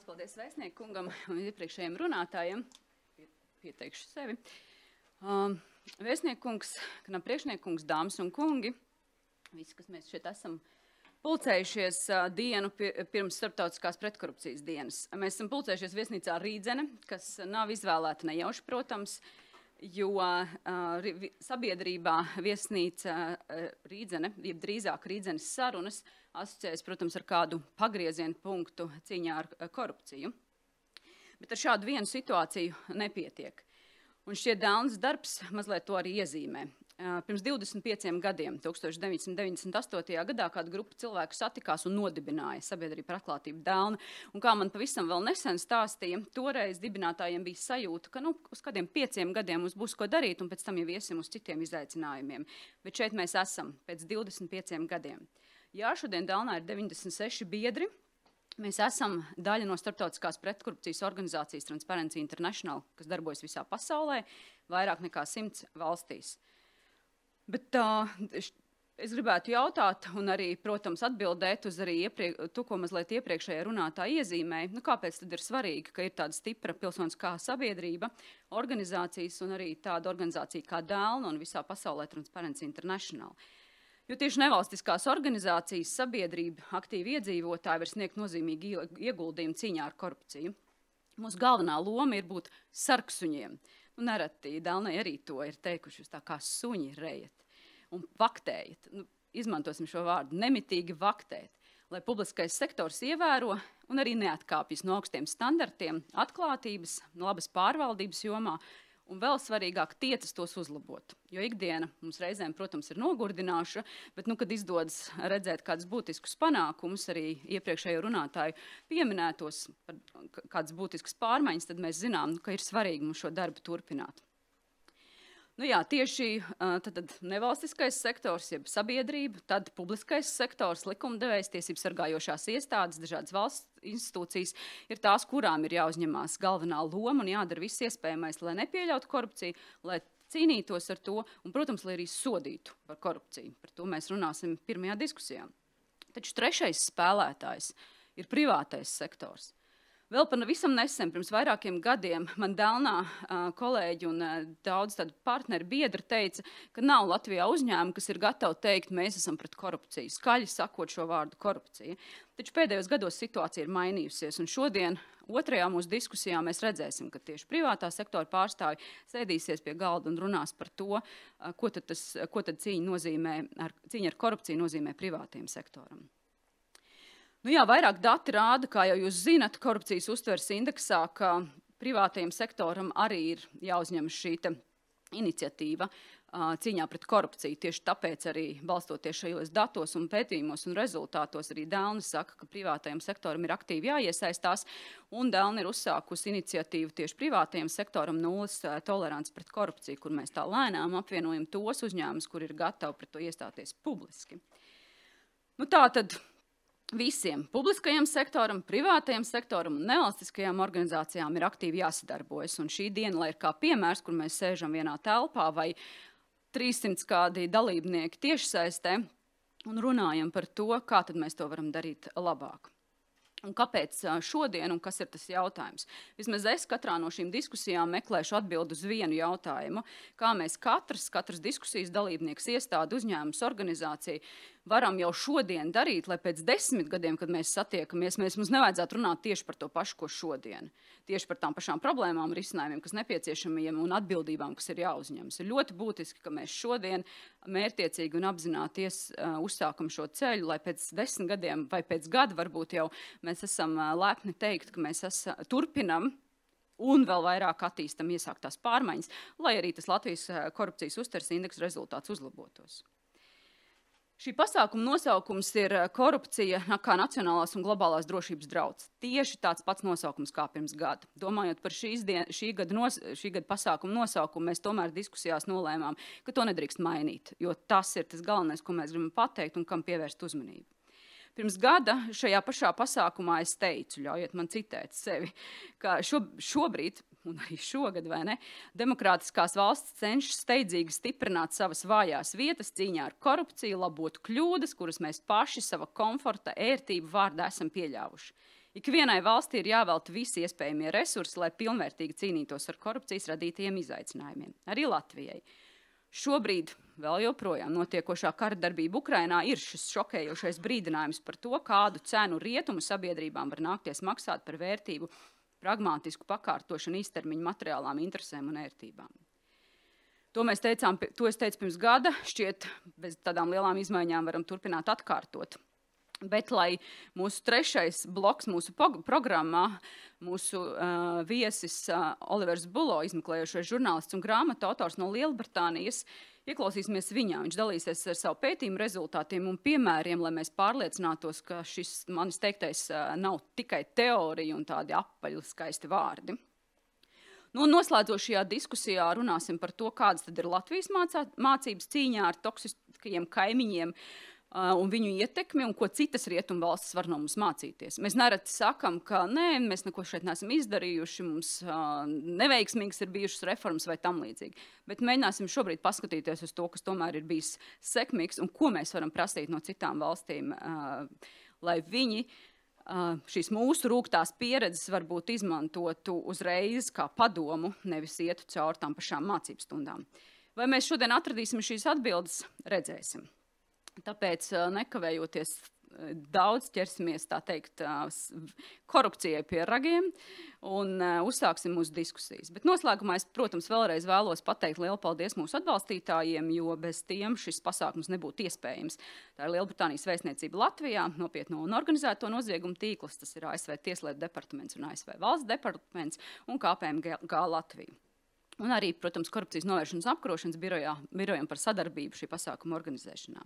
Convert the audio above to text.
Paldies vēstnieku kungam un iepriekšējiem runātājiem. Pieteikšu sevi. Vēstnieku kungs, priekšnieku kungs, dāmas un kungi, visi, kas mēs šeit esam pulcējušies dienu pirms starptautiskās pretkorupcijas dienas. Mēs esam pulcējušies viesnīcā Rīdzene, kas nav izvēlēta nejauši, protams, jo sabiedrībā viesnīca Rīdzene, jeb drīzāk Rīdzenes sarunas, asociējas, protams, ar kādu pagriezienu punktu cīņā ar korupciju. Bet ar šādu vienu situāciju nepietiek. Un šie dēlns darbs mazliet to arī iezīmē. Pirms 25 gadiem, 1998. gadā, kāda grupa cilvēku satikās un nodibināja Sabiedrība par atklātību dēlni. Un kā man pavisam vēl nesen stāstīja, toreiz dibinātājiem bija sajūta, ka uz kādiem 5 gadiem mums būs ko darīt, un pēc tam jau iesim uz citiem izaicinājumiem. Bet šeit mēs esam pēc 25 gadiem. Jā, šodien Dēlnā ir 96 biedri. Mēs esam daļa no starptautiskās pretkorupcijas organizācijas Transparency International, kas darbojas visā pasaulē, vairāk nekā 100 valstīs. Bet es gribētu jautāt un arī, protams, atbildēt uz arī to, ko mazliet iepriekšējā runātāja iezīmēja. Kāpēc tad ir svarīgi, ka ir tāda stipra pilsoniskā sabiedrība, organizācijas un arī tāda organizācija kā Dēlna un visā pasaulē Transparency International? Jo tieši nevalstiskās organizācijas sabiedrība, aktīvi iedzīvotāji var sniegt nozīmīgi ieguldījumu cīņā ar korupciju. Mūsu galvenā loma ir būt sarksuņiem. Nereti Dēlnai arī to ir teikuši, jūs tā kā suņi rejat un vaktējat. Izmantosim šo vārdu, nemitīgi vaktēt, lai publiskais sektors ievēro un arī neatkāpjas no augstiem standartiem, atklātības, labas pārvaldības jomā, un vēl svarīgāk tiecas tos uzlabot. Jo ikdiena mums reizēm, protams, ir nogurdināša, bet, kad izdodas redzēt kādus būtiskus panākumus, arī iepriekšējo runātāju pieminētos par kādas būtiskas pārmaiņas, tad mēs zinām, ka ir svarīgi mums šo darbu turpināt. Tieši tad nevalstiskais sektors, jeb sabiedrība, tad publiskais sektors, likumdevējs, tiesību sargājošās iestādes, dažādas valsts institūcijas ir tās, kurām ir jāuzņemās galvenā loma un jādara viss iespējamais, lai nepieļautu korupciju, lai cīnītos ar to un, protams, lai arī sodītu par korupciju. Par to mēs runāsim pirmajā diskusijā. Taču trešais spēlētājs ir privātais sektors. Vēl pavisam nesen, pirms vairākiem gadiem, man Dēlnā kolēģi un daudz tādu partneri biedri teica, ka nav Latvijā uzņēmumi, kas ir gatavi teikt, mēs esam pret korupciju, skaļi sakot šo vārdu korupcija. Taču pēdējos gados situācija ir mainījusies, un šodien otrajā mūsu diskusijā mēs redzēsim, ka tieši privātā sektora pārstāvji sēdīsies pie galda un runās par to, ko tad cīņa ar korupciju nozīmē privātajam sektoram. Vairāk dati rāda, kā jau jūs zinat, korupcijas uztveres indeksā, ka privātajam sektoram arī ir jāuzņem šī iniciatīva cīņā pret korupciju. Tieši tāpēc arī balstoties šajos datos un pētījumos un rezultātos arī Dēlna saka, ka privātajam sektoram ir aktīvi jāiesaistās, un Dēlna ir uzsākusi iniciatīvu tieši privātajam sektoram nulles tolerants pret korupciju, kur mēs tā lēnām apvienojam tos uzņēmumus, kur ir gatavi pret to iestāties publiski. Tātad visiem publiskajam sektoram, privātajam sektoram un nevalstiskajām organizācijām ir aktīvi jāsadarbojas. Un šī diena, lai ir kā piemērs, kur mēs sēžam vienā telpā vai 300 kādi dalībnieki tiešsaistē un runājam par to, kā tad mēs to varam darīt labāk. Un kāpēc šodien un kas ir tas jautājums? Vismaz es katrā no šīm diskusijām meklēšu atbildi uz vienu jautājumu, kā mēs katrs diskusijas dalībnieks, iestāde, uzņēmums, organizācija varam jau šodien darīt, lai pēc 10 gadiem, kad mēs satiekamies, mums nevajadzētu runāt tieši par to pašu, ko šodien. Tieši par tām pašām problēmām, risinājumiem, kas nepieciešamiem un atbildībām, kas ir jāuzņemas. Ir ļoti būtiski, ka mēs šodien mērķtiecīgi un apzināties uzsākam šo ceļu, lai pēc 10 gadiem vai pēc gada varbūt jau mēs esam lepni teikt, ka mēs turpinam un vēl vairāk attīstam iesāktās pārmaiņas, lai arī tas Latvijas korupcijas uztveres indeksa rezultāts uzlabotos. Šī pasākuma nosaukums ir korupcija kā nacionālās un globālās drošības drauds. Tieši tāds pats nosaukums kā pirms gada. Domājot par šī gada pasākuma nosaukumu, mēs tomēr diskusijās nolēmām, ka to nedrīkst mainīt, jo tas ir tas galvenais, ko mēs gribam pateikt un kam pievērst uzmanību. Pirms gada šajā pašā pasākumā es teicu, ļaujiet man citēt sevi, ka šobrīd, un arī šogad, vai ne, demokrātiskās valsts cenšas steidzīgi stiprināt savas vājās vietas cīņā ar korupciju, labot kļūdas, kuras mēs paši sava komforta, ērtību vārdā esam pieļāvuši. Ikvienai valstī ir jāvelta visi iespējamie resursi, lai pilnvērtīgi cīnītos ar korupcijas radītajiem izaicinājumiem. Arī Latvijai. Šobrīd vēl joprojām notiekošā kara darbība Ukrainā ir šis šokējošais brīdinājums par to, kādu cenu rietumu sabiedrībām var nākties maksāt par vērtību pragmātisku pakārtošanu īstermiņa materiālām interesēm un ērtībām. To es teicu pirms gada, šķiet, bez tādām lielām izmaiņām varam turpināt atkārtot. Bet, lai mūsu trešais bloks mūsu programmā, mūsu viesis Olivers Bulo, izmeklējošais žurnālists un grāmatu autors no Lielbritānijas, ieklausīsimies viņā. Viņš dalīsies ar savu pētījumu rezultātiem un piemēriem, lai mēs pārliecinātos, ka šis manis teiktais nav tikai teorija un tādi apaļi skaisti vārdi. Nu, noslēdzošajā diskusijā runāsim par to, kādas tad ir Latvijas mācības cīņā ar toksiskajiem kaimiņiem, un viņu ietekmi, un ko citas rietumvalstis var no mums mācīties. Mēs nereti sakam, ka nē, mēs neko šeit neesam izdarījuši, mums neveiksmīgas ir bijušas reformas vai tam līdzīgi. Bet mēģināsim šobrīd paskatīties uz to, kas tomēr ir bijis sekmīgs, un ko mēs varam prasīt no citām valstīm, lai viņi šīs mūsu rūgtās pieredzes varbūt izmantotu uzreiz kā padomu, nevis ietu cauri tām pašām mācību stundām. Vai mēs šodien atradīsim šīs atbildes? Redzēsim. Tāpēc, nekavējoties, daudz ķersimies, tā teikt, korupcijai pie ragiem un uzsāksim mūsu diskusijas. Bet noslēgumā es, protams, vēlreiz vēlos pateikt lielu paldies mūsu atbalstītājiem, jo bez tiem šis pasākums nebūtu iespējams. Tā ir Lielbritānijas vēstniecība Latvijā, nopietno un organizēto noziegumu tīkls, tas ir ASV Tieslietu departaments un ASV Valsts departaments un KPMG Latvija. Un arī, protams, korupcijas novēršanas apkarošanas birojam par sadarbību šī pasākuma organizēšanā.